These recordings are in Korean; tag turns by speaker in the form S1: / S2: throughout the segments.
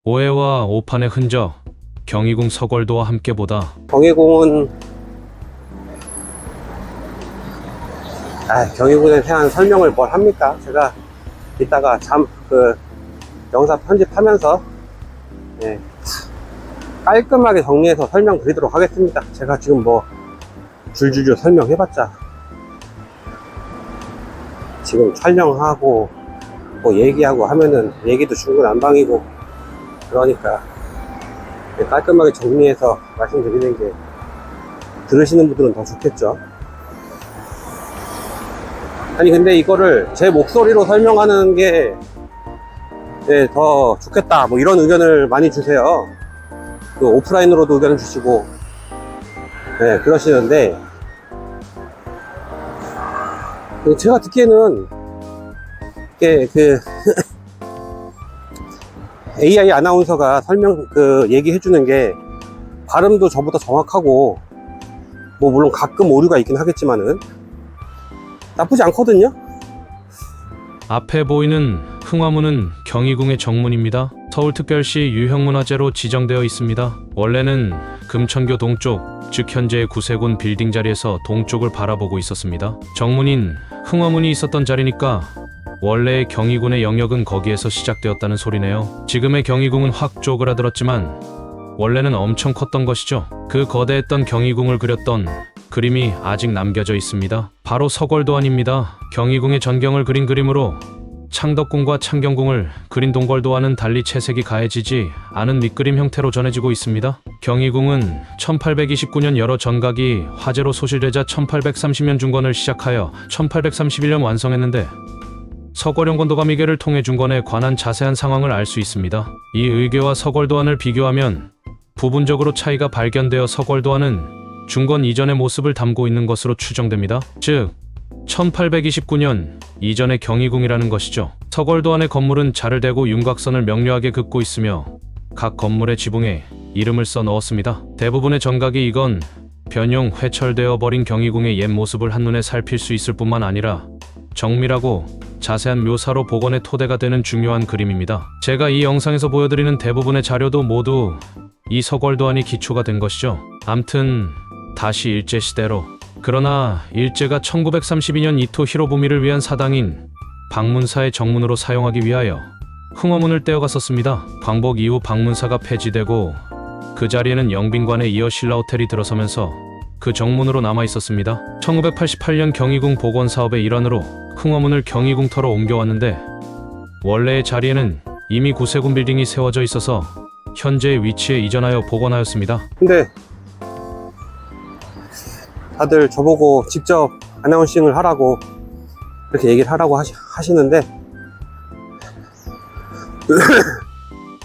S1: 오해와 오판의 흔적, 경희궁 서걸도와 함께 보다.
S2: 경희궁에 대한 설명을 뭘 합니까? 제가 이따가 영상 편집하면서 깔끔하게 정리해서 설명드리도록 하겠습니다. 제가 지금 줄줄줄 설명해봤자 지금 촬영하고 얘기하고 하면은 얘기도 중구난방이고, 그러니까 깔끔하게 정리해서 말씀드리는 게 들으시는 분들은 더 좋겠죠. 아니 근데 이거를 제 목소리로 설명하는 게 더 좋겠다 이런 의견을 많이 주세요. 오프라인으로도 의견을 주시고 그러시는데, 제가 듣기에는 AI 아나운서가 얘기해주는 게 발음도 저보다 정확하고, 물론 가끔 오류가 있긴 하겠지만은 나쁘지 않거든요.
S1: 앞에 보이는 흥화문은 경희궁의 정문입니다. 서울특별시 유형문화재로 지정되어 있습니다. 원래는 금천교 동쪽, 즉 현재의 구세군 빌딩 자리에서 동쪽을 바라보고 있었습니다. 정문인 흥화문이 있었던 자리니까 원래의 경희군의 영역은 거기에서 시작되었다는 소리네요. 지금의 경희궁은 확 쪼그라들었지만 원래는 엄청 컸던 것이죠. 그 거대했던 경희궁을 그렸던 그림이 아직 남겨져 있습니다. 바로 서걸도안입니다. 경희궁의 전경을 그린 그림으로 창덕궁과 창경궁을 그린 동걸도안은 달리 채색이 가해지지 않은 밑그림 형태로 전해지고 있습니다. 경희궁은 1829년 여러 전각이 화재로 소실되자 1830년 중건을 시작하여 1831년 완성했는데, 서걸영건도가 미개를 통해 중건에 관한 자세한 상황을 알 수 있습니다. 이 의궤와 서걸도안을 비교하면 부분적으로 차이가 발견되어 서걸도안은 중건 이전의 모습을 담고 있는 것으로 추정됩니다. 즉 1829년 이전의 경희궁이라는 것이죠. 서걸도안의 건물은 자를 대고 윤곽선을 명료하게 긋고 있으며 각 건물의 지붕에 이름을 써 넣었습니다. 대부분의 정각이 이건 변형 회철되어 버린 경희궁의 옛 모습을 한눈에 살필 수 있을 뿐만 아니라 정밀하고 자세한 묘사로 복원의 토대가 되는 중요한 그림입니다. 제가 이 영상에서 보여드리는 대부분의 자료도 모두 이 서걸도안이 기초가 된 것이죠. 암튼 다시 일제시대로. 그러나 일제가 1932년 이토 히로부미를 위한 사당인 방문사의 정문으로 사용하기 위하여 흥화문을 떼어갔었습니다. 광복 이후 방문사가 폐지되고 그 자리에는 영빈관에 이어 신라호텔이 들어서면서 그 정문으로 남아있었습니다. 1988년 경희궁 복원 사업의 일환으로 흥화문을 경희궁터로 옮겨왔는데, 원래의 자리에는 이미 구세군 빌딩이 세워져 있어서 현재의 위치에 이전하여 복원하였습니다.
S2: 근데 다들 저보고 직접 아나운싱을 하라고 이렇게 얘기를 하라고 하시는데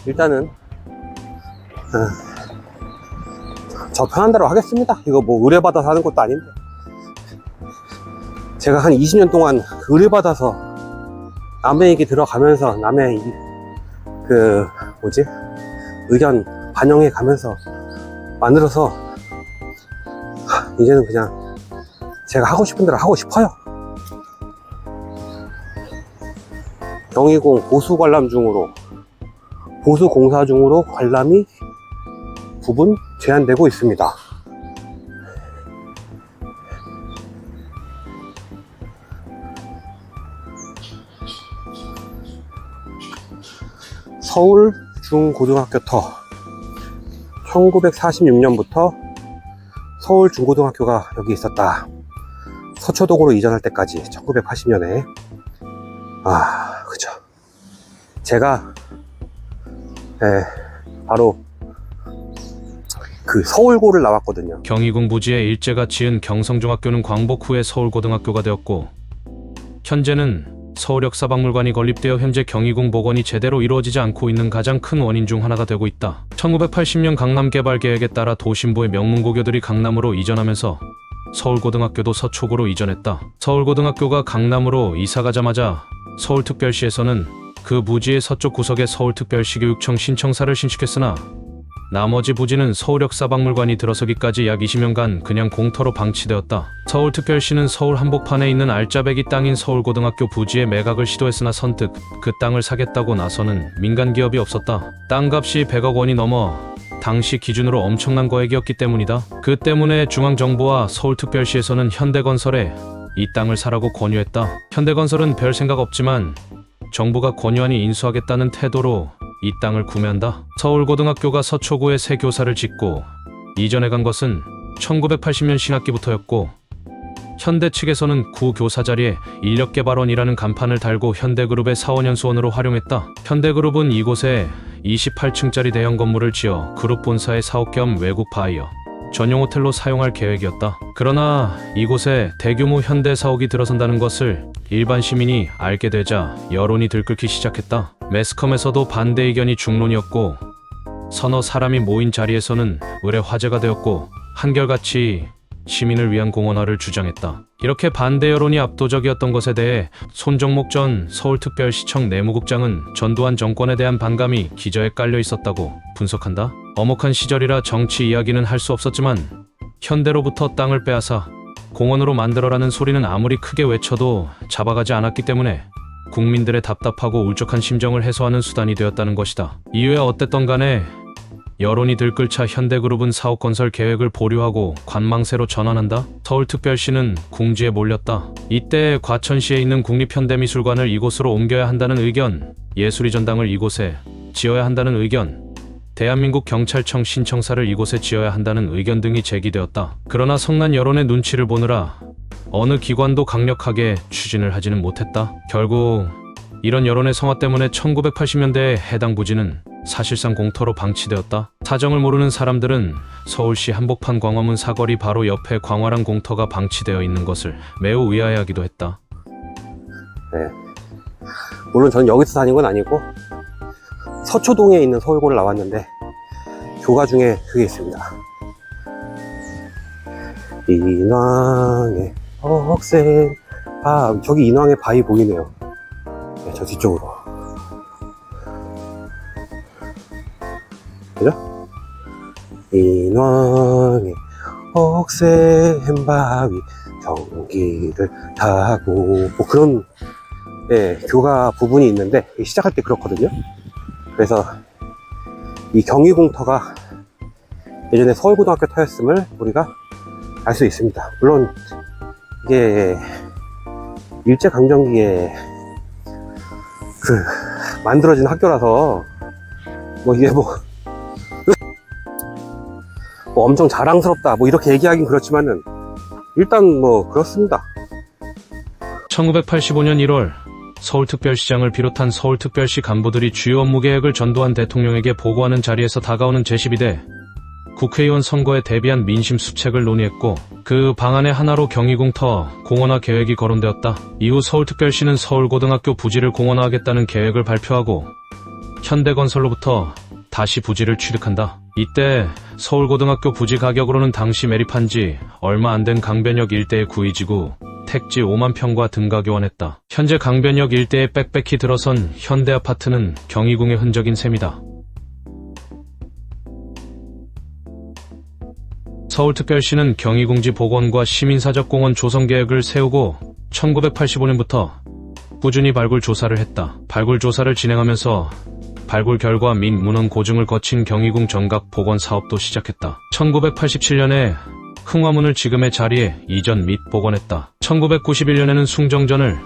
S2: 일단은 저 편한 대로 하겠습니다. 이거 의뢰받아서 하는 것도 아닌데, 제가 한 20년 동안 의뢰받아서 남의 얘기 들어가면서 남의 의견 반영해 가면서 만들어서 이제는 그냥 제가 하고 싶은 대로 하고 싶어요. 경희궁 보수 공사 중으로 관람이 부분 제한되고 있습니다. 서울 중고등학교 터 1946년부터 서울 중고등학교가 여기 있었다. 서초동으로 이전할 때까지 1980년에. 그죠. 제가 바로 그 서울고를 나왔거든요.
S1: 경희궁 부지에 일제가 지은 경성중학교는 광복 후에 서울고등학교가 되었고, 현재는 서울역사박물관이 건립되어 현재 경희궁 복원이 제대로 이루어지지 않고 있는 가장 큰 원인 중 하나가 되고 있다. 1980년 강남개발계획에 따라 도심부의 명문고교들이 강남으로 이전하면서 서울고등학교도 서초구로 이전했다. 서울고등학교가 강남으로 이사가자마자 서울특별시에서는 그 부지의 서쪽 구석에 서울특별시 교육청 신청사를 신축했으나 나머지 부지는 서울역사박물관이 들어서기까지 약 20년간 그냥 공터로 방치되었다. 서울특별시는 서울 한복판에 있는 알짜배기 땅인 서울고등학교 부지의 매각을 시도했으나 선뜻 그 땅을 사겠다고 나서는 민간기업이 없었다. 땅값이 100억 원이 넘어 당시 기준으로 엄청난 거액이었기 때문이다. 그 때문에 중앙정부와 서울특별시에서는 현대건설에 이 땅을 사라고 권유했다. 현대건설은 별 생각 없지만 정부가 권유하니 인수하겠다는 태도로 이 땅을 구매한다. 서울고등학교가 서초구에 새 교사를 짓고 이전에 간 것은 1980년 신학기부터였고 현대 측에서는 구 교사 자리에 인력개발원이라는 간판을 달고 현대그룹의 사원연수원으로 활용했다. 현대그룹은 이곳에 28층짜리 대형 건물을 지어 그룹 본사의 사옥 겸 외국 바이어 전용 호텔로 사용할 계획이었다. 그러나 이곳에 대규모 현대 사옥이 들어선다는 것을 일반 시민이 알게 되자 여론이 들끓기 시작했다. 매스컴에서도 반대 의견이 중론이었고 서너 사람이 모인 자리에서는 의례 화제가 되었고 한결같이 시민을 위한 공원화를 주장했다. 이렇게 반대 여론이 압도적이었던 것에 대해 손정목 전 서울특별시청 내무국장은 전두환 정권에 대한 반감이 기저에 깔려 있었다고 분석한다. 엄혹한 시절이라 정치 이야기는 할 수 없었지만 현대로부터 땅을 빼앗아 공원으로 만들어라는 소리는 아무리 크게 외쳐도 잡아가지 않았기 때문에 국민들의 답답하고 울적한 심정을 해소하는 수단이 되었다는 것이다. 이후에 어땠던 간에 여론이 들끓자 현대그룹은 사옥 건설 계획을 보류하고 관망세로 전환한다. 서울특별시는 궁지에 몰렸다. 이때 과천시에 있는 국립현대미술관을 이곳으로 옮겨야 한다는 의견, 예술의 전당을 이곳에 지어야 한다는 의견, 대한민국 경찰청 신청사를 이곳에 지어야 한다는 의견 등이 제기되었다. 그러나 성난 여론의 눈치를 보느라 어느 기관도 강력하게 추진을 하지는 못했다. 결국 이런 여론의 성화 때문에 1980년대에 해당 부지는 사실상 공터로 방치되었다. 사정을 모르는 사람들은 서울시 한복판 광화문 사거리 바로 옆에 광활한 공터가 방치되어 있는 것을 매우 의아해하기도 했다.
S2: 네. 물론 저는 여기서 다닌 건 아니고 서초동에 있는 서울고를 나왔는데 교가 중에 그게 있습니다. 인왕의 억센 바위. 저기 인왕의 바위 보이네요. 네, 저 뒤쪽으로. 그죠? 인왕의 억센 바위 경기를 타고 뭐 그런 교가 부분이 있는데 시작할 때 그렇거든요. 그래서 이 경희공터가 예전에 서울고등학교 터였음을 우리가 알 수 있습니다. 물론 이게 일제강점기에 만들어진 학교라서 뭐 이게 뭐 엄청 자랑스럽다 뭐 이렇게 얘기하긴 그렇지만은 일단 뭐 그렇습니다.
S1: 1985년 1월 서울특별시장을 비롯한 서울특별시 간부들이 주요 업무 계획을 전두환 대통령에게 보고하는 자리에서 다가오는 제12대 국회의원 선거에 대비한 민심 수책을 논의했고 그 방안의 하나로 경희공터 공원화 계획이 거론되었다. 이후 서울특별시는 서울고등학교 부지를 공원화하겠다는 계획을 발표하고 현대건설로부터 다시 부지를 취득한다. 이때 서울고등학교 부지 가격으로는 당시 매립한 지 얼마 안 된 강변역 일대의 구의지구 택지 5만 평과 등가 교환했다. 현재 강변역 일대에 빽빽히 들어선 현대아파트는 경희궁의 흔적인 셈이다. 서울특별시는 경희궁지 복원과 시민사적공원 조성 계획을 세우고 1985년부터 꾸준히 발굴 조사를 했다. 발굴 조사를 진행하면서 발굴 결과 및 문헌 고증을 거친 경희궁 정각 복원 사업도 시작했다. 1987년에 흥화문을 지금의 자리에 이전 및 복원했다. 1991년에는 숭정전을,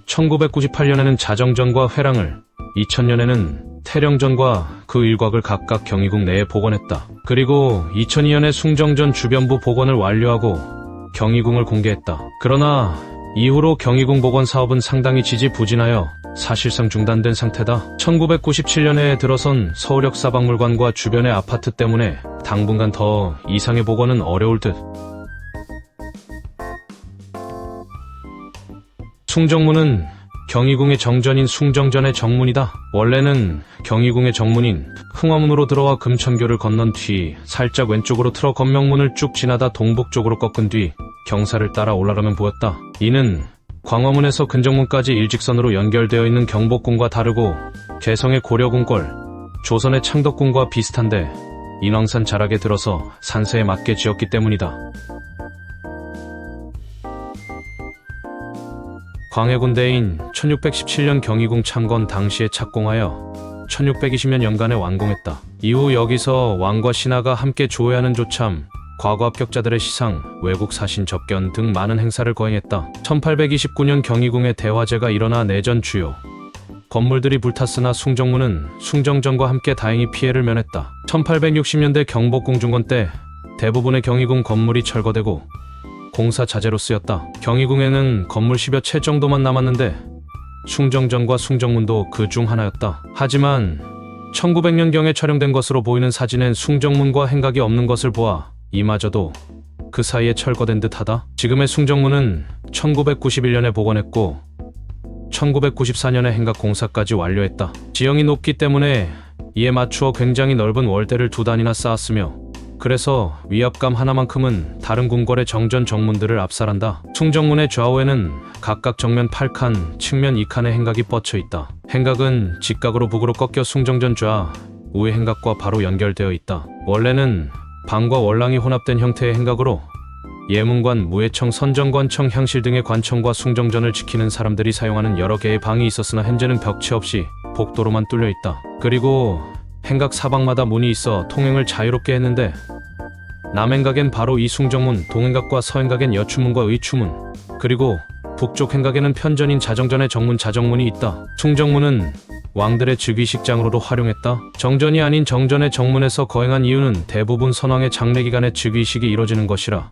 S1: 1998년에는 자정전과 회랑을, 2000년에는 태령전과 그 일곽을 각각 경희궁 내에 복원했다. 그리고 2002년에 숭정전 주변부 복원을 완료하고 경희궁을 공개했다. 그러나 이후로 경희궁 복원 사업은 상당히 지지부진하여 사실상 중단된 상태다. 1997년에 들어선 서울역사박물관과 주변의 아파트 때문에 당분간 더 이상의 복원은 어려울 듯. 숭정문은 경희궁의 정전인 숭정전의 정문이다. 원래는 경희궁의 정문인 흥화문으로 들어와 금천교를 건넌 뒤 살짝 왼쪽으로 틀어 건명문을 쭉 지나다 동북쪽으로 꺾은 뒤 경사를 따라 올라가면 보였다. 이는 광화문에서 근정문까지 일직선으로 연결되어 있는 경복궁과 다르고 개성의 고려궁궐, 조선의 창덕궁과 비슷한데 인왕산 자락에 들어서 산세에 맞게 지었기 때문이다. 광해군대인 1617년 경희궁 창건 당시에 착공하여 1620년 연간에 완공했다. 이후 여기서 왕과 신하가 함께 조회하는 조참, 과거 합격자들의 시상, 외국 사신 접견 등 많은 행사를 거행했다. 1829년 경희궁에 대화재가 일어나 내전 주요 건물들이 불탔으나 숭정문은 숭정전과 함께 다행히 피해를 면했다. 1860년대 경복궁 중건 때 대부분의 경희궁 건물이 철거되고 공사 자재로 쓰였다. 경희궁에는 건물 10여 채 정도만 남았는데 숭정전과 숭정문도 그 중 하나였다. 하지만 1900년경에 촬영된 것으로 보이는 사진엔 숭정문과 행각이 없는 것을 보아 이마저도 그 사이에 철거된 듯하다. 지금의 숭정문은 1991년에 복원했고 1994년에 행각 공사까지 완료했다. 지형이 높기 때문에 이에 맞추어 굉장히 넓은 월대를 두 단이나 쌓았으며 그래서 위압감 하나만큼은 다른 궁궐의 정전 정문들을 압살한다. 숭정문의 좌우에는 각각 정면 8칸, 측면 2칸의 행각이 뻗쳐 있다. 행각은 직각으로 북으로 꺾여 숭정전 좌, 우의 행각과 바로 연결되어 있다. 원래는 방과 월랑이 혼합된 형태의 행각으로 예문관, 무예청, 선정관청, 향실 등의 관청과 숭정전을 지키는 사람들이 사용하는 여러 개의 방이 있었으나 현재는 벽체 없이 복도로만 뚫려 있다. 그리고 행각 사방마다 문이 있어 통행을 자유롭게 했는데 남행각엔 바로 이 숭정문, 동행각과 서행각엔 여추문과 의추문, 그리고 북쪽 행각에는 편전인 자정전의 정문, 자정문이 있다. 숭정문은 왕들의 즉위식장으로도 활용했다. 정전이 아닌 정전의 정문에서 거행한 이유는 대부분 선왕의 장례기간에 즉위식이 이뤄지는 것이라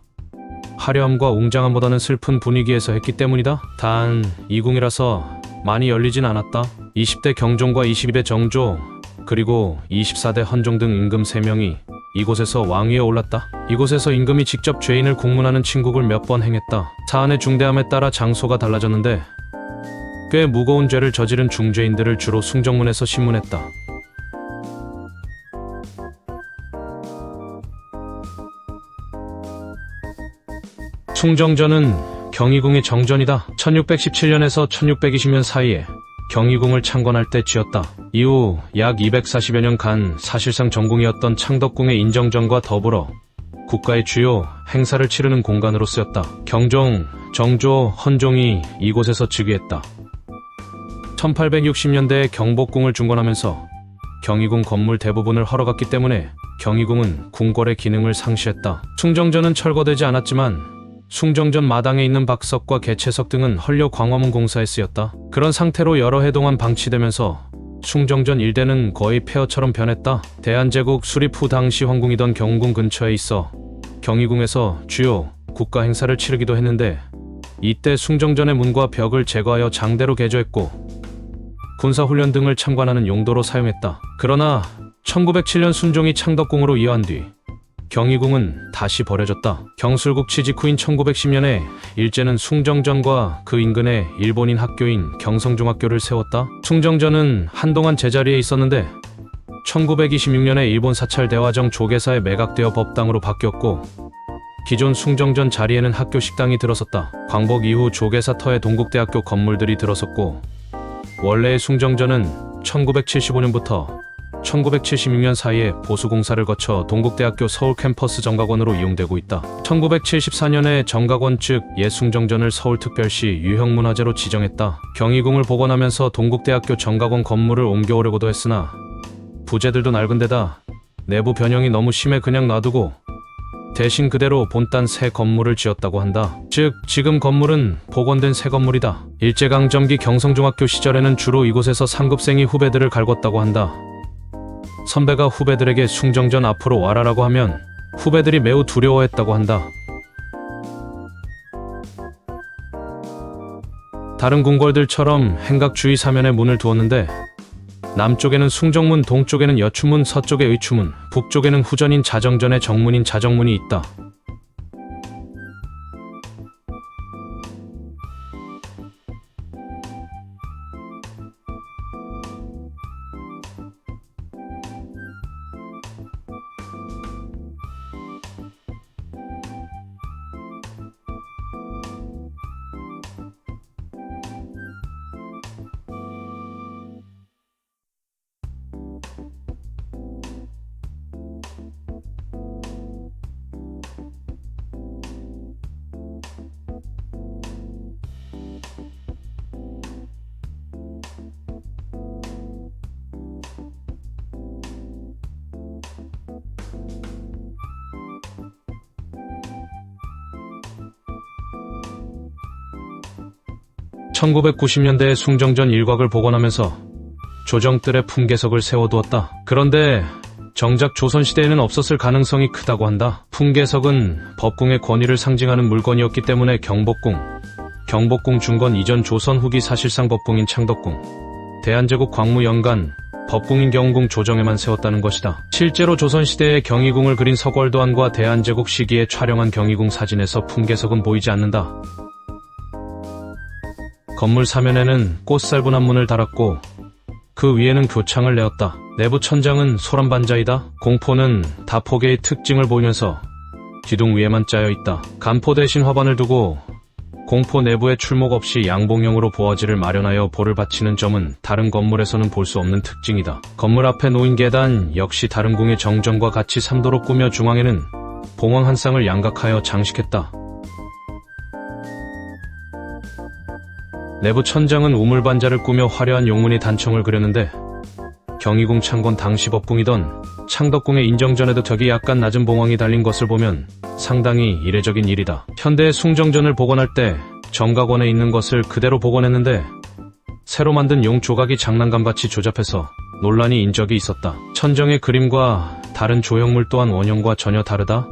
S1: 화려함과 웅장함보다는 슬픈 분위기에서 했기 때문이다. 단 이궁이라서 많이 열리진 않았다. 20대 경종과 22대 정조, 그리고 24대 헌종 등 임금 3명이 이곳에서 왕위에 올랐다. 이곳에서 임금이 직접 죄인을 국문하는 친국을 몇 번 행했다. 사안의 중대함에 따라 장소가 달라졌는데 꽤 무거운 죄를 저지른 중죄인들을 주로 숭정문에서 심문했다. 숭정전은 경희궁의 정전이다. 1617년에서 1620년 사이에 경희궁을 창건할 때 지었다. 이후 약 240여 년간 사실상 정궁이었던 창덕궁의 인정전과 더불어 국가의 주요 행사를 치르는 공간으로 쓰였다. 경종, 정조, 헌종이 이곳에서 즉위했다. 1860년대에 경복궁을 중건하면서 경희궁 건물 대부분을 헐어갔기 때문에 경희궁은 궁궐의 기능을 상실했다. 숭정전은 철거되지 않았지만 숭정전 마당에 있는 박석과 개체석 등은 헐려 광화문 공사에 쓰였다. 그런 상태로 여러 해 동안 방치되면서 숭정전 일대는 거의 폐허처럼 변했다. 대한제국 수립 후 당시皇궁이던 경궁 근처에 있어 경희궁에서 주요 국가 행사를 치르기도 했는데 이때 숭정전의 문과 벽을 제거하여 장대로 개조했고 군사훈련 등을 참관하는 용도로 사용했다. 그러나 1907년 순종이 창덕궁으로 이어한 뒤 경희궁은 다시 버려졌다. 경술국 취직 후인 1910년에 일제는 숭정전과 그 인근에 일본인 학교인 경성중학교를 세웠다. 숭정전은 한동안 제자리에 있었는데 1926년에 일본 사찰 대화정 조계사에 매각되어 법당으로 바뀌었고 기존 숭정전 자리에는 학교 식당이 들어섰다. 광복 이후 조계사 터에 동국대학교 건물들이 들어섰고 원래의 숭정전은 1975년부터 1976년 사이에 보수공사를 거쳐 동국대학교 서울 캠퍼스 정각원으로 이용되고 있다. 1974년에 정각원 측 예숭정전을 서울특별시 유형문화재로 지정했다. 경희궁을 복원하면서 동국대학교 정각원 건물을 옮겨오려고도 했으나 부재들도 낡은 데다 내부 변형이 너무 심해 그냥 놔두고 대신 그대로 본딴 새 건물을 지었다고 한다. 즉 지금 건물은 복원된 새 건물이다. 일제강점기 경성중학교 시절에는 주로 이곳에서 상급생이 후배들을 갈궜다고 한다. 선배가 후배들에게 숭정전 앞으로 와라라고 하면 후배들이 매우 두려워했다고 한다. 다른 궁궐들처럼 행각 주위 사면에 문을 두었는데 남쪽에는 숭정문, 동쪽에는 여추문, 서쪽에 의추문, 북쪽에는 후전인 자정전의 정문인 자정문이 있다. 1990년대에 숭정전 일곽을 복원하면서 조정뜰에 풍계석을 세워두었다. 그런데 정작 조선시대에는 없었을 가능성이 크다고 한다. 풍계석은 법궁의 권위를 상징하는 물건이었기 때문에 경복궁 중건 이전 조선 후기 사실상 법궁인 창덕궁, 대한제국 광무 연간 법궁인 경궁 조정에만 세웠다는 것이다. 실제로 조선시대의 경희궁을 그린 석월도안과 대한제국 시기에 촬영한 경희궁 사진에서 풍계석은 보이지 않는다. 건물 사면에는 꽃살분 한문을 달았고 그 위에는 교창을 내었다. 내부 천장은 소란반자이다. 공포는 다포개의 특징을 보이면서 기둥 위에만 짜여있다. 간포 대신 화반을 두고 공포 내부에 출목 없이 양봉형으로 보아지를 마련하여 볼을 받치는 점은 다른 건물에서는 볼 수 없는 특징이다. 건물 앞에 놓인 계단 역시 다른 궁의 정전과 같이 삼도로 꾸며 중앙에는 봉황 한 쌍을 양각하여 장식했다. 내부 천장은 우물반자를 꾸며 화려한 용문이 단청을 그렸는데 경희궁 창건 당시 법궁이던 창덕궁의 인정전에도 덕이 약간 낮은 봉황이 달린 것을 보면 상당히 이례적인 일이다. 현대의 숭정전을 복원할 때 정각원에 있는 것을 그대로 복원했는데 새로 만든 용 조각이 장난감같이 조잡해서 논란이 인 적이 있었다. 천정의 그림과 다른 조형물 또한 원형과 전혀 다르다.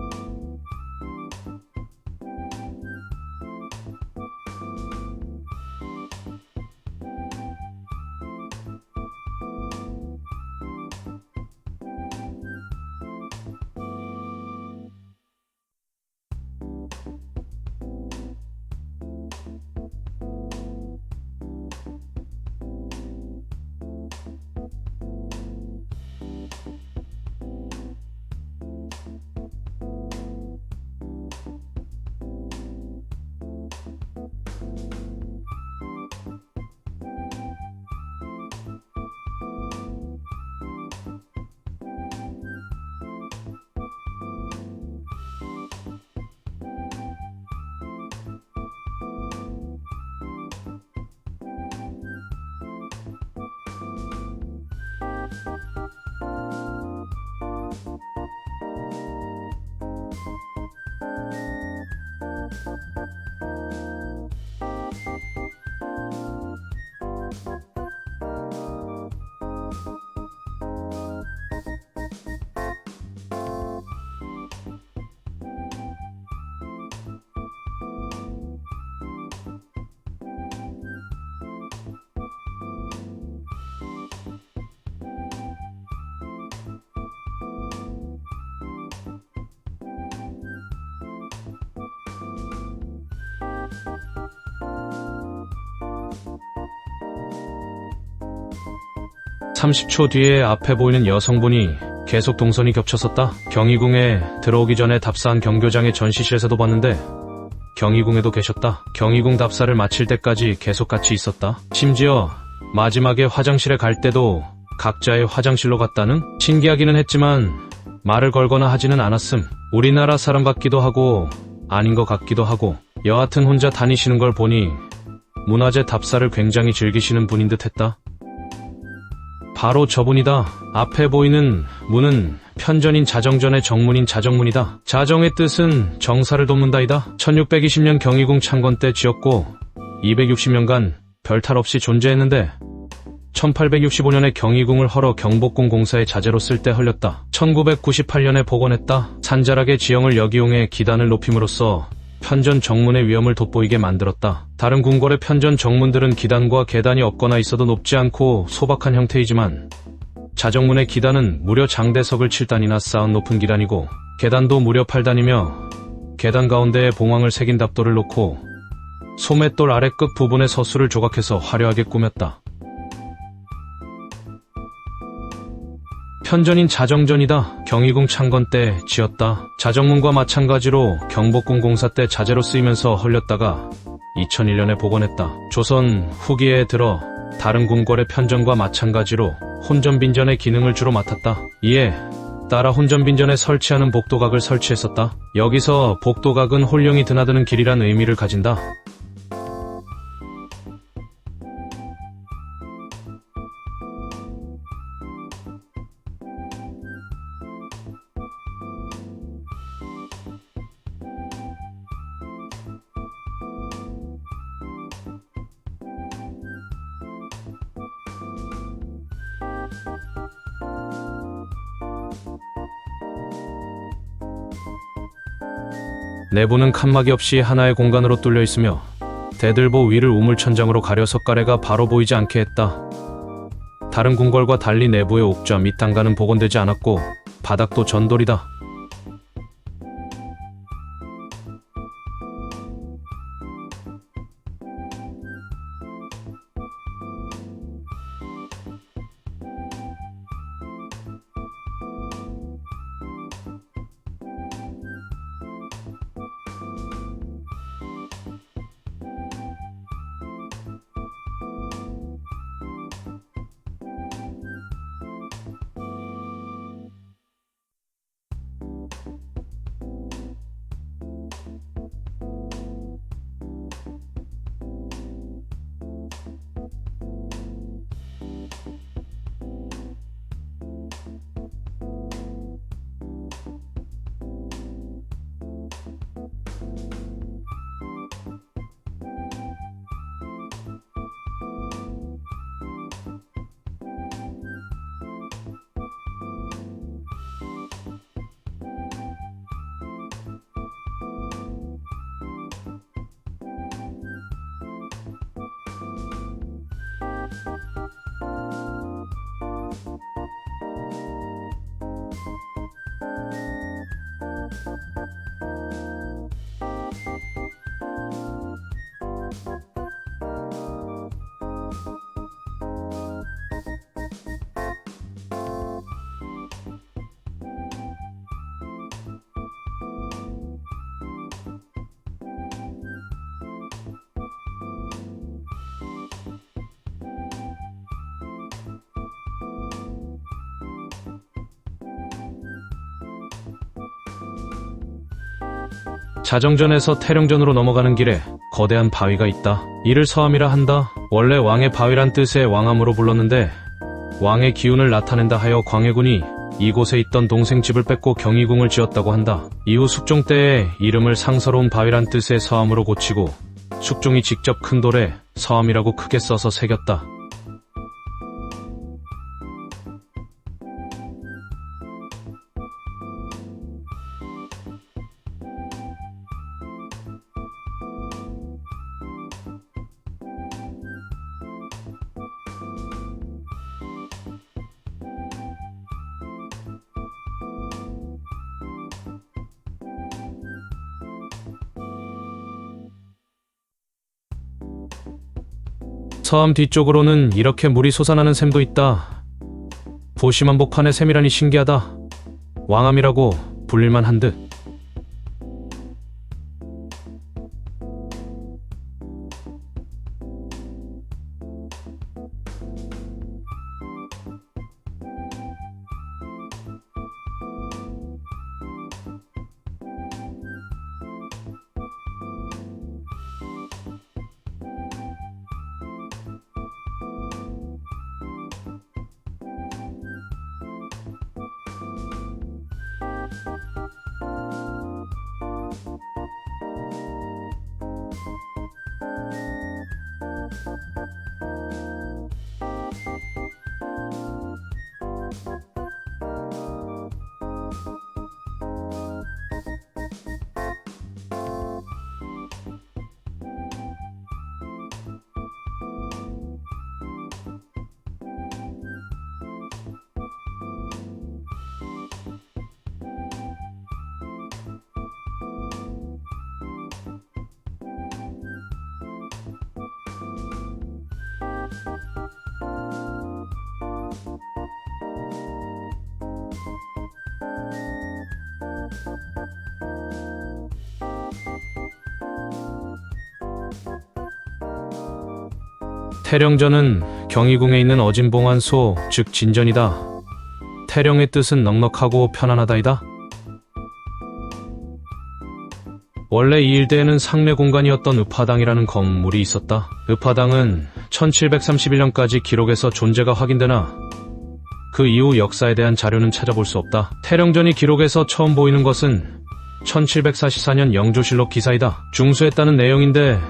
S1: (30초) 뒤에 앞에 보이는 여성분이 계속 동선이 겹쳤었다. 경희궁에 들어오기 전에 답사한 경교장의 전시실에서도 봤는데 경희궁에도 계셨다. 경희궁 답사를 마칠 때까지 계속 같이 있었다. 심지어 마지막에 화장실에 갈 때도 각자의 화장실로 갔다는? 신기하기는 했지만 말을 걸거나 하지는 않았음. 우리나라 사람 같기도 하고 아닌 것 같기도 하고 여하튼 혼자 다니시는 걸 보니 문화재 답사를 굉장히 즐기시는 분인 듯 했다. 바로 저분이다. 앞에 보이는 문은 편전인 자정전의 정문인 자정문이다. 자정의 뜻은 정사를 돕는다이다. 1620년 경희궁 창건 때 지었고 260년간 별탈 없이 존재했는데 1865년에 경희궁을 헐어 경복궁 공사의 자재로 쓸 때 헐렸다. 1998년에 복원했다. 산자락의 지형을 역이용해 기단을 높임으로써 편전 정문의 위험을 돋보이게 만들었다. 다른 궁궐의 편전 정문들은 기단과 계단이 없거나 있어도 높지 않고 소박한 형태이지만 자정문의 기단은 무려 장대석을 7단이나 쌓은 높은 기단이고 계단도 무려 8단이며 계단 가운데에 봉황을 새긴 답도를 놓고 소맷돌 아래 끝 부분에 서수를 조각해서 화려하게 꾸몄다. 편전인 자정전이다. 경희궁 창건 때 지었다. 자정문과 마찬가지로 경복궁 공사 때 자재로 쓰이면서 헐렸다가 2001년에 복원했다. 조선 후기에 들어 다른 궁궐의 편전과 마찬가지로 혼전빈전의 기능을 주로 맡았다. 이에 따라 혼전빈전에 설치하는 복도각을 설치했었다. 여기서 복도각은 홀령이 드나드는 길이란 의미를 가진다. 내부는 칸막이 없이 하나의 공간으로 뚫려 있으며 대들보 위를 우물천장으로 가려 석가래가 바로 보이지 않게 했다. 다른 궁궐과 달리 내부의 옥좌 밑단간은 복원되지 않았고 바닥도 전돌이다. 자정전에서 태령전으로 넘어가는 길에 거대한 바위가 있다. 이를 서함이라 한다. 원래 왕의 바위란 뜻의 왕함으로 불렀는데 왕의 기운을 나타낸다 하여 광해군이 이곳에 있던 동생 집을 뺏고 경희궁을 지었다고 한다. 이후 숙종 때에 이름을 상서로운 바위란 뜻의 서함으로 고치고 숙종이 직접 큰 돌에 서함이라고 크게 써서 새겼다. 서함 뒤쪽으로는 이렇게 물이 솟아나는 샘도 있다. 보시만복판의 샘이라니 신기하다. 왕함이라고 불릴만 한 듯. 태령전은 경희궁에 있는 어진봉안소, 즉 진전이다. 태령의 뜻은 넉넉하고 편안하다이다. 원래 이 일대에는 상례 공간이었던 읍화당이라는 건물이 있었다. 읍화당은 1731년까지 기록에서 존재가 확인되나 그 이후 역사에 대한 자료는 찾아볼 수 없다. 태령전이 기록에서 처음 보이는 것은 1744년 영조실록 기사이다. 중수했다는 내용인데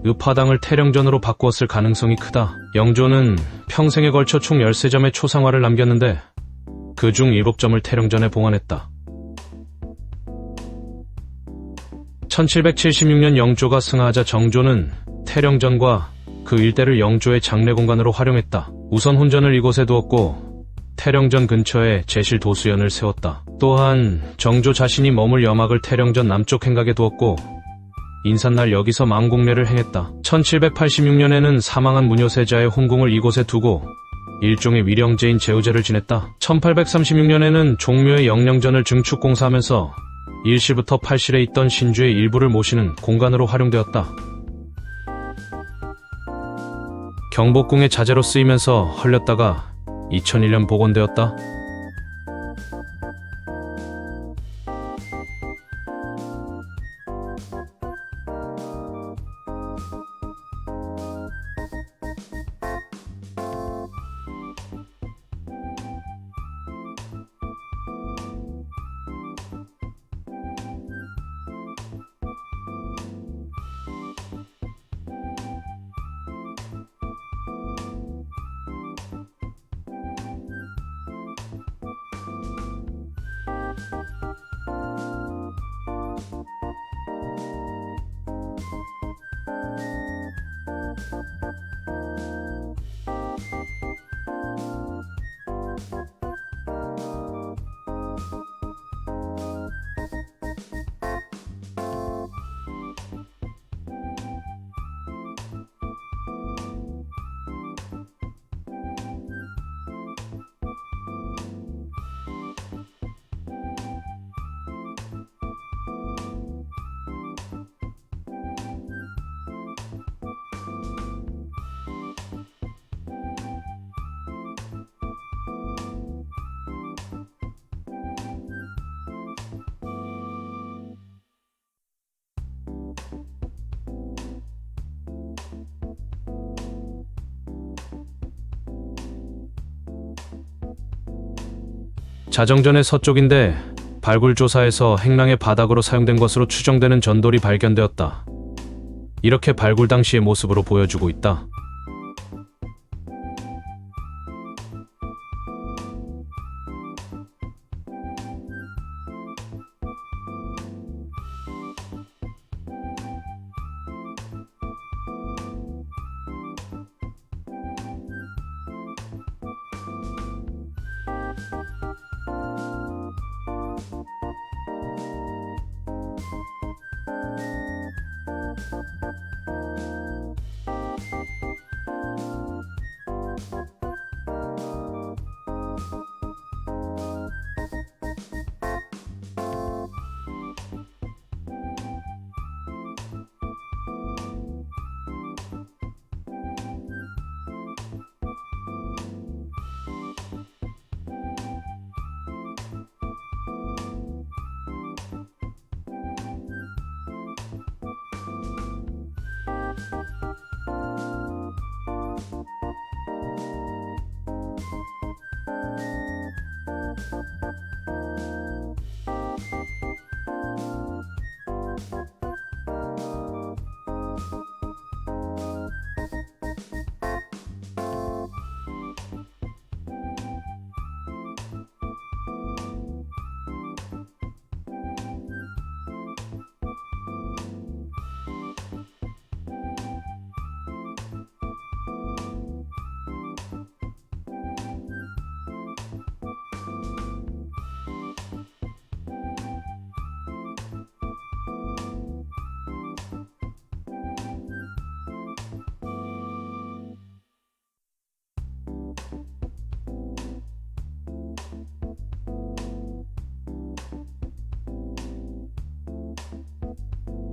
S1: 읍화당을 태령전으로 바꾸었을 가능성이 크다. 영조는 평생에 걸쳐 총 13점의 초상화를 남겼는데 그중 7점을 태령전에 봉환했다. 1776년 영조가 승하하자 정조는 태령전과 그 일대를 영조의 장례 공간으로 활용했다. 우선 혼전을 이곳에 두었고 태령전 근처에 제실 도수연을 세웠다. 또한 정조 자신이 머물 여막을 태령전 남쪽 행각에 두었고 인산날 여기서 망공례를 행했다. 1786년에는 사망한 문효세자의 혼궁을 이곳에 두고 일종의 위령제인 제우제를 지냈다. 1836년에는 종묘의 영령전을 증축공사하면서 일시부터 팔실에 있던 신주의 일부를 모시는 공간으로 활용되었다. 경복궁의 자재로 쓰이면서 헐렸다가 2001년 복원되었다. 자정전의 서쪽인데 발굴조사에서 행랑의 바닥으로 사용된 것으로 추정되는 전돌이 발견되었다. 이렇게 발굴 당시의 모습으로 보여주고 있다.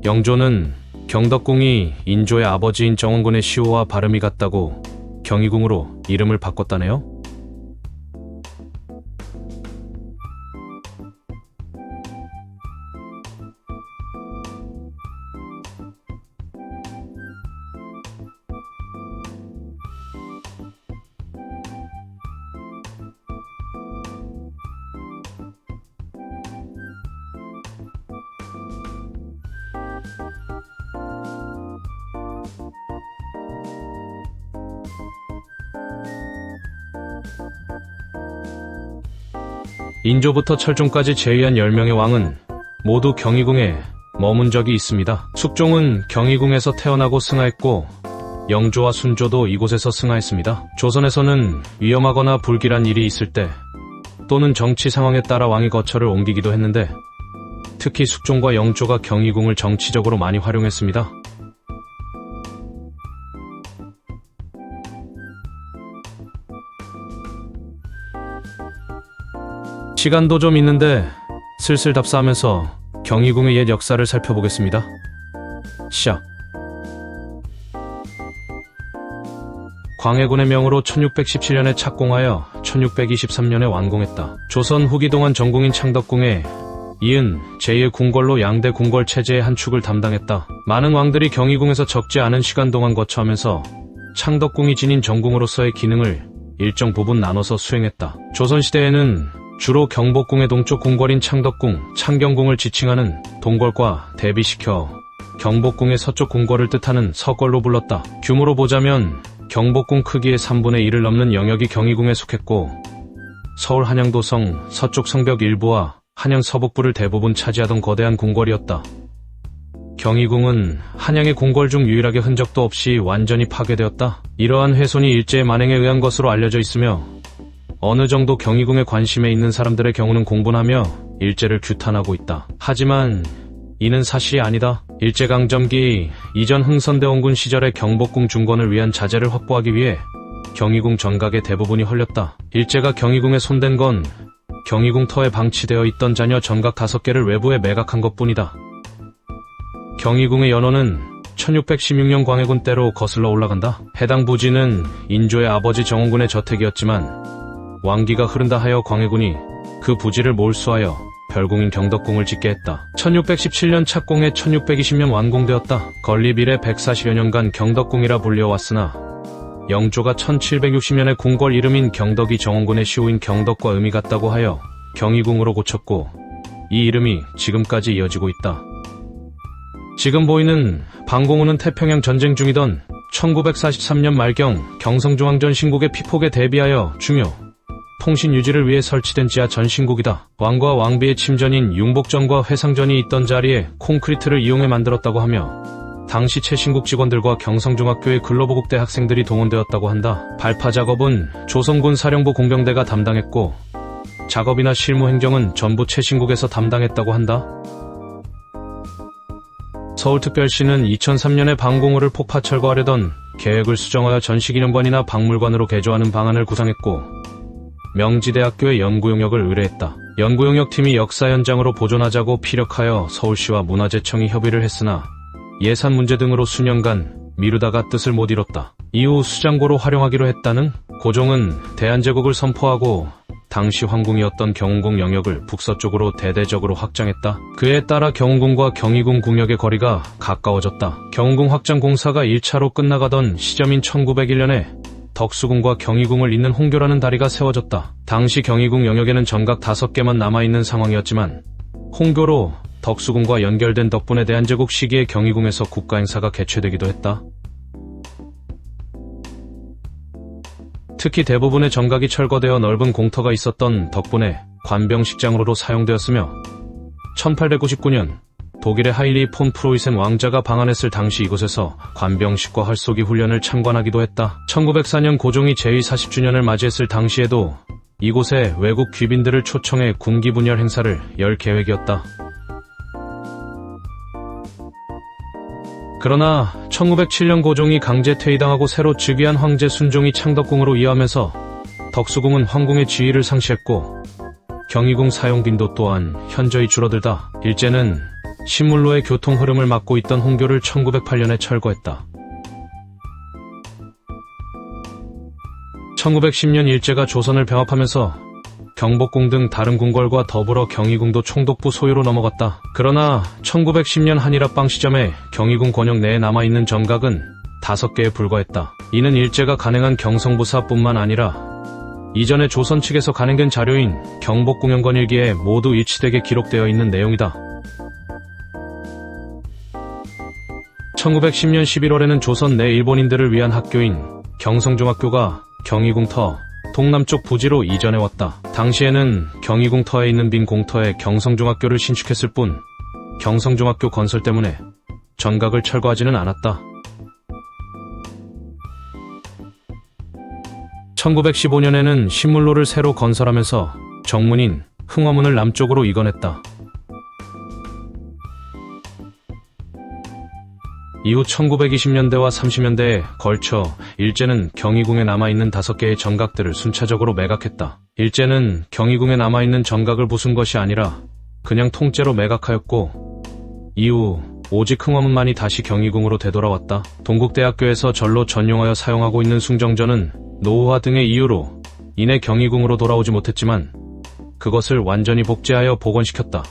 S1: 영조는 경덕궁이 인조의 아버지인 정원군의 시호와 발음이 같다고 경희궁으로 이름을 바꿨다네요. 인조부터 철종까지 제위한 10명의 왕은 모두 경희궁에 머문 적이 있습니다. 숙종은 경희궁에서 태어나고 승하했고 영조와 순조도 이곳에서 승하했습니다. 조선에서는 위험하거나 불길한 일이 있을 때 또는 정치 상황에 따라 왕이 거처를 옮기기도 했는데 특히 숙종과 영조가 경희궁을 정치적으로 많이 활용했습니다. 시간도 좀 있는데 슬슬 답사하면서 경희궁의 옛 역사를 살펴보겠습니다. 시작. 광해군의 명으로 1617년에 착공하여 1623년에 완공했다. 조선 후기 동안 전궁인 창덕궁에 이은 제2의 궁궐로 양대 궁궐 체제의 한 축을 담당했다. 많은 왕들이 경희궁에서 적지 않은 시간 동안 거처하면서 창덕궁이 지닌 전궁으로서의 기능을 일정 부분 나눠서 수행했다. 조선시대에는 주로 경복궁의 동쪽 궁궐인 창덕궁, 창경궁을 지칭하는 동궐과 대비시켜 경복궁의 서쪽 궁궐을 뜻하는 서궐로 불렀다. 규모로 보자면 경복궁 크기의 3분의 1을 넘는 영역이 경희궁에 속했고 서울 한양도성 서쪽 성벽 일부와 한양 서북부를 대부분 차지하던 거대한 궁궐이었다. 경희궁은 한양의 궁궐 중 유일하게 흔적도 없이 완전히 파괴되었다. 이러한 훼손이 일제의 만행에 의한 것으로 알려져 있으며 어느 정도 경희궁에 관심에 있는 사람들의 경우는 공분하며 일제를 규탄하고 있다. 하지만 이는 사실이 아니다. 일제강점기 이전 흥선대원군 시절의 경복궁 중건을 위한 자재를 확보하기 위해 경희궁 전각의 대부분이 헐렸다. 일제가 경희궁에 손댄 건 경희궁 터에 방치되어 있던 잔여 전각 5개를 외부에 매각한 것뿐이다. 경희궁의 연호는 1616년 광해군 때로 거슬러 올라간다. 해당 부지는 인조의 아버지 정원군의 저택이었지만 왕기가 흐른다 하여 광해군이 그 부지를 몰수하여 별궁인 경덕궁을 짓게 했다. 1617년 착공해 1620년 완공되었다. 건립 이래 140여 년간 경덕궁이라 불려왔으나 영조가 1760년에 궁궐 이름인 경덕이 정원군의 시호인 경덕과 의미 같다고 하여 경희궁으로 고쳤고 이 이름이 지금까지 이어지고 있다. 지금 보이는 방공호는 태평양 전쟁 중이던 1943년 말경 경성중앙전 신국의 피폭에 대비하여 중요 통신 유지를 위해 설치된 지하 전신국이다. 왕과 왕비의 침전인 융복전과 회상전이 있던 자리에 콘크리트를 이용해 만들었다고 하며 당시 최신국 직원들과 경성중학교의 근로보국대 학생들이 동원되었다고 한다. 발파 작업은 조선군 사령부 공병대가 담당했고 작업이나 실무 행정은 전부 최신국에서 담당했다고 한다. 서울특별시는 2003년에 방공호를 폭파 철거하려던 계획을 수정하여 전시기념관이나 박물관으로 개조하는 방안을 구상했고 명지대학교의 연구용역을 의뢰했다. 연구용역팀이 역사 현장으로 보존하자고 피력하여 서울시와 문화재청이 협의를 했으나 예산 문제 등으로 수년간 미루다가 뜻을 못 이뤘다. 이후 수장고로 활용하기로 했다는 고종은 대한제국을 선포하고 당시 황궁이었던 경운궁 영역을 북서쪽으로 대대적으로 확장했다. 그에 따라 경운궁과 경희궁 궁역의 거리가 가까워졌다. 경운궁 확장 공사가 1차로 끝나가던 시점인 1901년에 덕수궁과 경희궁을 잇는 홍교라는 다리가 세워졌다. 당시 경희궁 영역에는 전각 5개만 남아있는 상황이었지만 홍교로 덕수궁과 연결된 덕분에 대한제국 시기에 경희궁에서 국가행사가 개최되기도 했다. 특히 대부분의 전각이 철거되어 넓은 공터가 있었던 덕분에 관병식장으로 사용되었으며 1899년 독일의 하이리 폰 프로이센 왕자가 방한했을 당시 이곳에서 관병식과 활쏘기 훈련을 참관하기도 했다. 1904년 고종이 제40주년을 맞이했을 당시에도 이곳에 외국 귀빈들을 초청해 군기 분열 행사를 열 계획이었다. 그러나 1907년 고종이 강제 퇴위당하고 새로 즉위한 황제 순종이 창덕궁으로 이어하면서 덕수궁은 황궁의 지위를 상실했고 경희궁 사용 빈도 또한 현저히 줄어들다 일제는 신물로의 교통 흐름을 막고 있던 홍교를 1908년에 철거했다. 1910년 일제가 조선을 병합하면서 경복궁 등 다른 궁궐과 더불어 경희궁도 총독부 소유로 넘어갔다. 그러나 1910년 한일합방 시점에 경희궁 권역 내에 남아있는 전각은 5개에 불과했다. 이는 일제가 간행한 경성부사뿐만 아니라 이전에 조선 측에서 간행된 자료인 경복궁연건일기에 모두 일치되게 기록되어 있는 내용이다. 1910년 11월에는 조선 내 일본인들을 위한 학교인 경성중학교가 경희궁터 동남쪽 부지로 이전해왔다. 당시에는 경희궁 터에 있는 빈 공터에 경성중학교를 신축했을 뿐 경성중학교 건설 때문에 전각을 철거하지는 않았다. 1915년에는 신물로를 새로 건설하면서 정문인 흥화문을 남쪽으로 이관했다. 이후 1920년대와 30년대에 걸쳐 일제는 경희궁에 남아있는 5개의 전각들을 순차적으로 매각했다. 일제는 경희궁에 남아있는 전각을 부순 것이 아니라 그냥 통째로 매각하였고, 이후 오직 흥화문만이 다시 경희궁으로 되돌아왔다. 동국대학교에서 절로 전용하여 사용하고 있는 숭정전은 노후화 등의 이유로 이내 경희궁으로 돌아오지 못했지만 그것을 완전히 복제하여 복원시켰다.